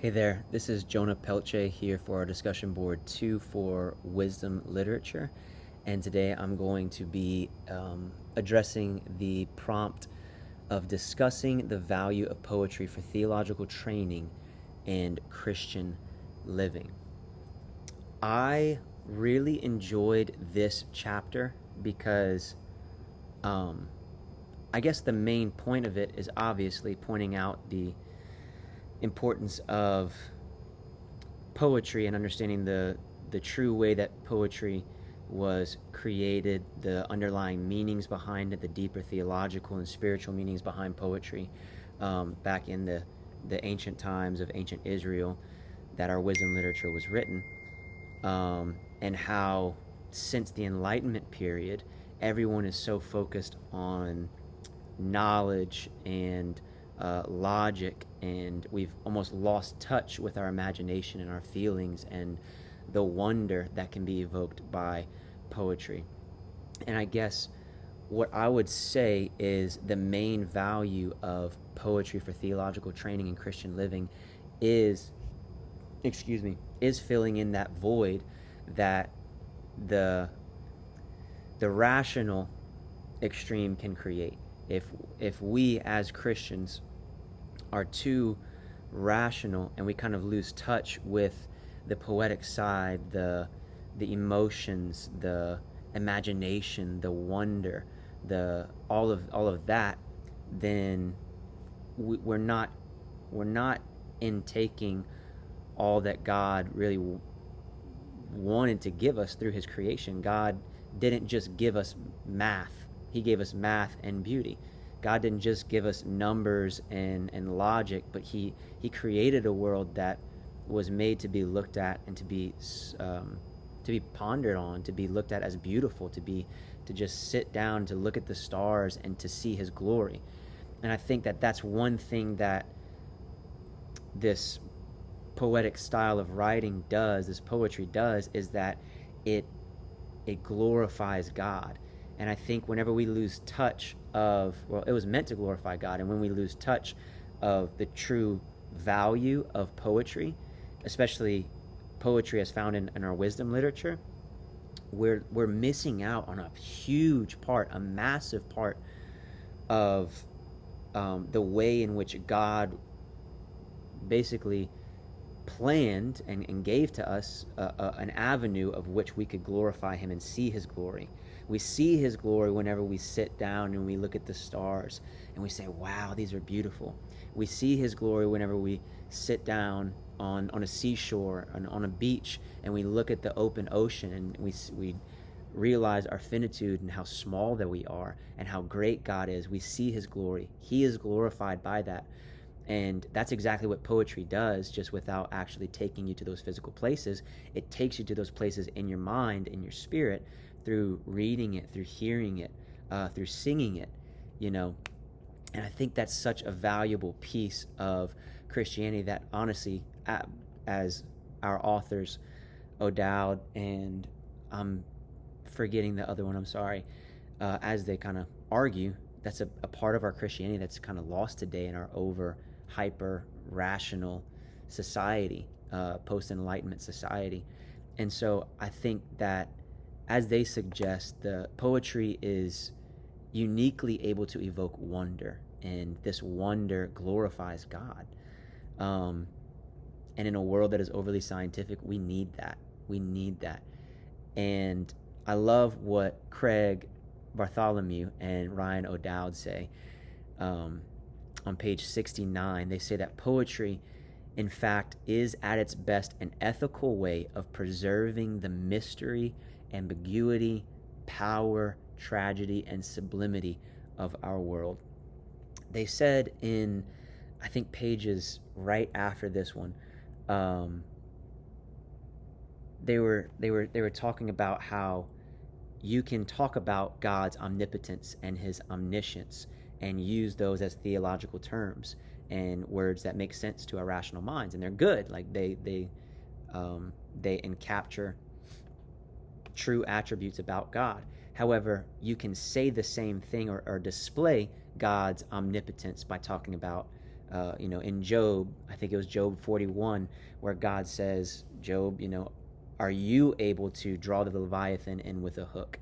Hey there, this is Jonah Pelche here for our discussion board 2 for wisdom literature. And today I'm going to be addressing the prompt of discussing the value of poetry for theological training and Christian living. I really enjoyed this chapter because I guess the main point of it is obviously pointing out the importance of poetry and understanding the true way that poetry was created, the underlying meanings behind it, the deeper theological and spiritual meanings behind poetry back in the ancient times of ancient Israel that our wisdom literature was written, and how since the Enlightenment period, everyone is so focused on knowledge and logic, and we've almost lost touch with our imagination and our feelings and the wonder that can be evoked by poetry. And I guess what I would say is the main value of poetry for theological training and Christian living is, is filling in that void that the rational extreme can create. If we as Christians are too rational and we kind of lose touch with the poetic side, the emotions, the imagination, the wonder, the all of that, then we're not intaking all that God really wanted to give us through his creation. God didn't just give us math. He gave us math and beauty. God didn't just give us numbers and logic, but he created a world that was made to be looked at and to be pondered on, to be looked at as beautiful, to just sit down, to look at the stars and to see his glory. And I think that that's one thing that this poetic style of writing does, this poetry does, is that it glorifies God. And I think whenever we lose touch of, well, it was meant to glorify God, and when we lose touch of the true value of poetry, especially poetry as found in our wisdom literature, we're missing out on a huge part, a massive part of the way in which God basically planned and gave to us an avenue of which we could glorify him and see his glory. We see his glory whenever we sit down and we look at the stars and we say, wow, these are beautiful. We see his glory whenever we sit down on a seashore, on a beach, and we look at the open ocean and we realize our finitude and how small that we are and how great God is. We see his glory. He is glorified by that. And that's exactly what poetry does, just without actually taking you to those physical places. It takes you to those places in your mind, in your spirit, through reading it, through hearing it, through singing it, And I think that's such a valuable piece of Christianity that, honestly, as our authors, O'Dowd and I'm forgetting the other one, I'm sorry, as they kind of argue, that's a part of our Christianity that's kind of lost today in our hyper rational society, post-Enlightenment society. And so I think that, as they suggest, the poetry is uniquely able to evoke wonder, and this wonder glorifies God. And in a world that is overly scientific, we need that. And I love what Craig Bartholomew and Ryan O'Dowd say on page 69. They say that poetry, in fact, is at its best an ethical way of preserving the mystery, ambiguity, power, tragedy, and sublimity of our world. They said in, I think, pages right after this one, they were talking about how you can talk about God's omnipotence and his omniscience and use those as theological terms and words that make sense to our rational minds, and they're good. Like they encapture true attributes about God. However, you can say the same thing or display God's omnipotence by talking about In Job, I think it was Job 41, where God says, Job, are you able to draw the Leviathan in with a hook?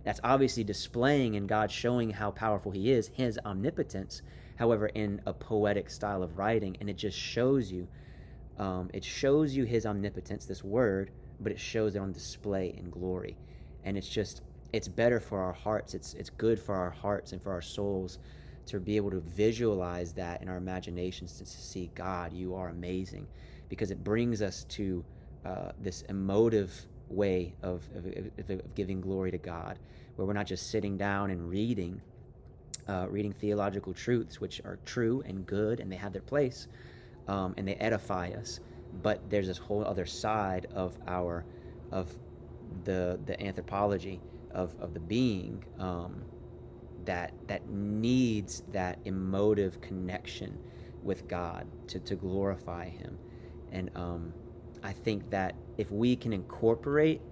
That's obviously displaying and God showing how powerful he is, his omnipotence, however, in a poetic style of writing. And it just shows you, his omnipotence, this word, but it shows it on display in glory. And it's better for our hearts. It's good for our hearts and for our souls to be able to visualize that in our imaginations, to see, God, you are amazing, because it brings us to this emotive way of giving glory to God, where we're not just sitting down and reading theological truths, which are true and good and they have their place, and they edify us, but there's this whole other side of the anthropology of the being, that needs that emotive connection with God to glorify him. And I think that if we can incorporate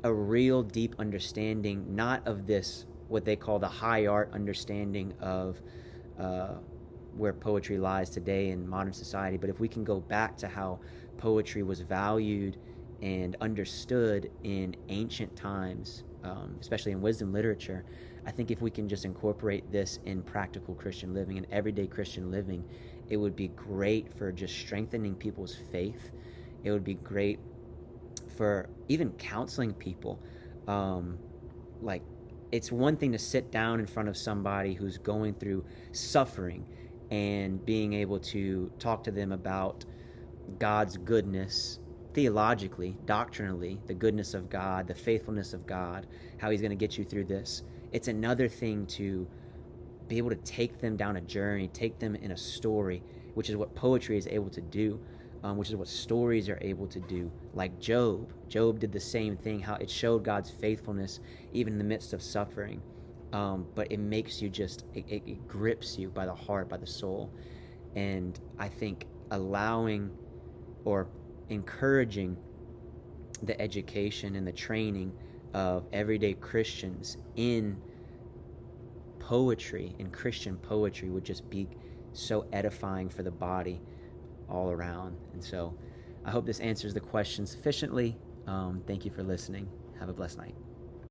a real deep understanding, not of this, what they call the high art understanding of where poetry lies today in modern society, but if we can go back to how poetry was valued and understood in ancient times, especially in wisdom literature, I think if we can just incorporate this in practical Christian living and everyday Christian living, it would be great for just strengthening people's faith. It would be great for even counseling people. Like, it's one thing to sit down in front of somebody who's going through suffering and being able to talk to them about God's goodness theologically, doctrinally, the goodness of God, the faithfulness of God, how he's going to get you through this. It's another thing to be able to take them down a journey, take them in a story, which is what poetry is able to do, which is what stories are able to do. Like Job. Job did the same thing, how it showed God's faithfulness even in the midst of suffering. But it makes you it grips you by the heart, by the soul. And I think allowing or encouraging the education and the training of everyday Christians in poetry, in Christian poetry, would just be so edifying for the body all around. And so I hope this answers the question sufficiently. Thank you for listening. Have a blessed night.